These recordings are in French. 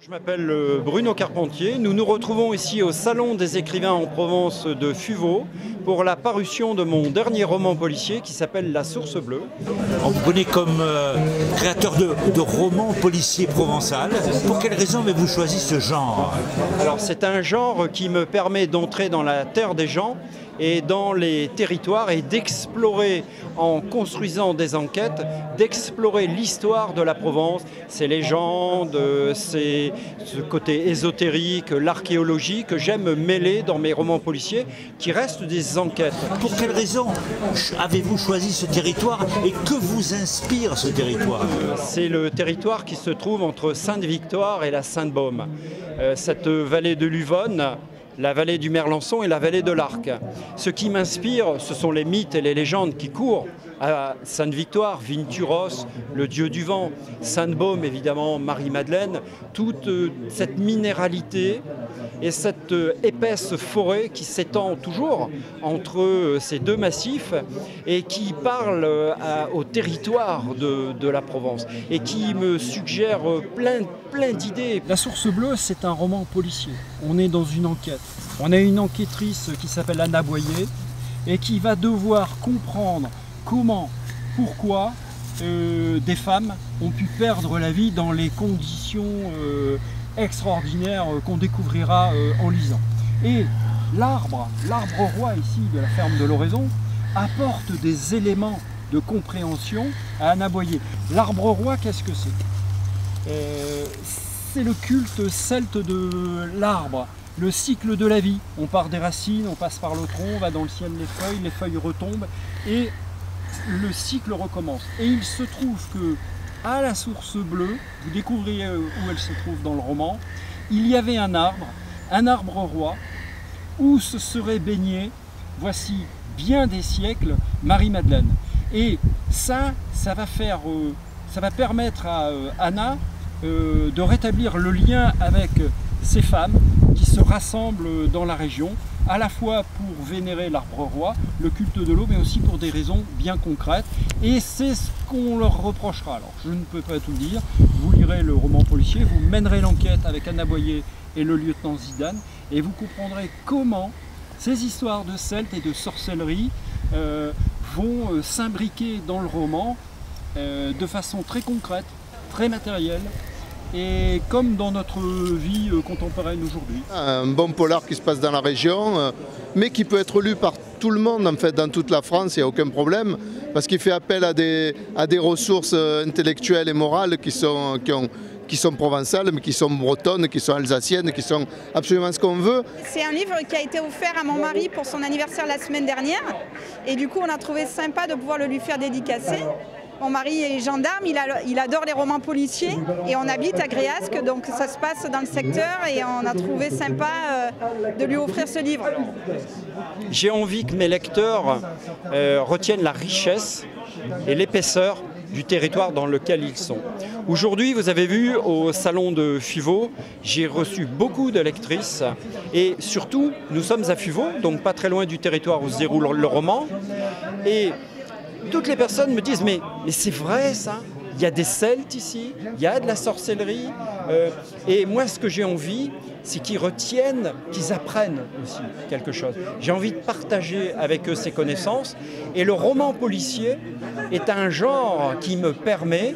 Je m'appelle Bruno Carpentier. Nous nous retrouvons ici au Salon des écrivains en Provence de Fuveau pour la parution de mon dernier roman policier qui s'appelle La Source Bleue. On vous connaît comme créateur de romans policiers provençal. Pour quelle raison avez-vous choisi ce genre? Alors c'est un genre qui me permet d'entrer dans la terre des gens et dans les territoires et d'explorer, en construisant des enquêtes, d'explorer l'histoire de la Provence, ses légendes, ce côté ésotérique, l'archéologie que j'aime mêler dans mes romans policiers qui restent des enquêtes. Pour quelle raison avez-vous choisi ce territoire et que vous inspire ce territoire? C'est le territoire qui se trouve entre Sainte-Victoire et la Sainte-Baume. Cette vallée de l'Uvonne, la vallée du Merlançon et la vallée de l'Arc. Ce qui m'inspire, ce sont les mythes et les légendes qui courent. À Sainte-Victoire, Vinturos, le dieu du vent, Sainte-Baume, évidemment, Marie-Madeleine, toute cette minéralité et cette épaisse forêt qui s'étend toujours entre ces deux massifs et qui parle au territoire de la Provence et qui me suggère plein d'idées. La Source Bleue, c'est un roman policier. On est dans une enquête. On a une enquêtrice qui s'appelle Anna Boyer et qui va devoir comprendre comment, pourquoi des femmes ont pu perdre la vie dans les conditions extraordinaires qu'on découvrira en lisant. Et l'arbre roi ici de la ferme de l'Oraison apporte des éléments de compréhension à Anna Boyer. L'arbre roi, qu'est-ce que c'est? C'est le culte celte de l'arbre, le cycle de la vie. On part des racines, on passe par le tronc, on va dans le ciel les feuilles retombent et le cycle recommence. Et il se trouve que à la Source Bleue, vous découvrirez où elle se trouve dans le roman, il y avait un arbre roi, où se serait baigné, voici bien des siècles, Marie-Madeleine. Et ça va permettre à Anna de rétablir le lien avec ces femmes qui se rassemblent dans la région, à la fois pour vénérer l'arbre roi, le culte de l'eau, mais aussi pour des raisons bien concrètes. Et c'est ce qu'on leur reprochera. Alors, je ne peux pas tout dire. Vous lirez le roman policier, vous mènerez l'enquête avec Anna Boyer et le lieutenant Zidane, et vous comprendrez comment ces histoires de Celtes et de sorcellerie vont s'imbriquer dans le roman de façon très concrète, très matérielle, et comme dans notre vie contemporaine aujourd'hui. Un bon polar qui se passe dans la région, mais qui peut être lu par tout le monde, en fait, dans toute la France, il n'y a aucun problème, parce qu'il fait appel à des ressources intellectuelles et morales qui sont provençales, mais qui sont bretonnes, qui sont alsaciennes, qui sont absolument ce qu'on veut. C'est un livre qui a été offert à mon mari pour son anniversaire la semaine dernière, et du coup on a trouvé sympa de pouvoir le lui faire dédicacer. Mon mari est gendarme, il adore les romans policiers et on habite à Gréasque, donc ça se passe dans le secteur et on a trouvé sympa de lui offrir ce livre. J'ai envie que mes lecteurs retiennent la richesse et l'épaisseur du territoire dans lequel ils sont. Aujourd'hui, vous avez vu au salon de Fuveau, j'ai reçu beaucoup de lectrices et surtout, nous sommes à Fuveau, donc pas très loin du territoire où se déroule le roman. Et toutes les personnes me disent mais c'est vrai ça, il y a des Celtes ici, il y a de la sorcellerie. Et moi ce que j'ai envie, c'est qu'ils retiennent, qu'ils apprennent aussi quelque chose. J'ai envie de partager avec eux ces connaissances. Et le roman policier est un genre qui me permet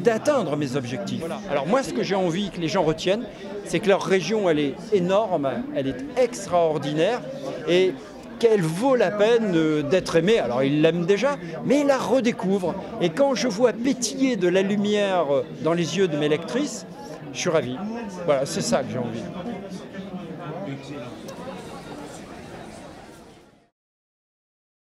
d'atteindre mes objectifs. Voilà. Alors moi ce que j'ai envie que les gens retiennent, c'est que leur région elle est énorme, elle est extraordinaire et qu'elle vaut la peine d'être aimée. Alors ils l'aiment déjà, mais ils la redécouvrent. Et quand je vois pétiller de la lumière dans les yeux de mes lectrices, je suis ravi. Voilà, c'est ça que j'ai envie.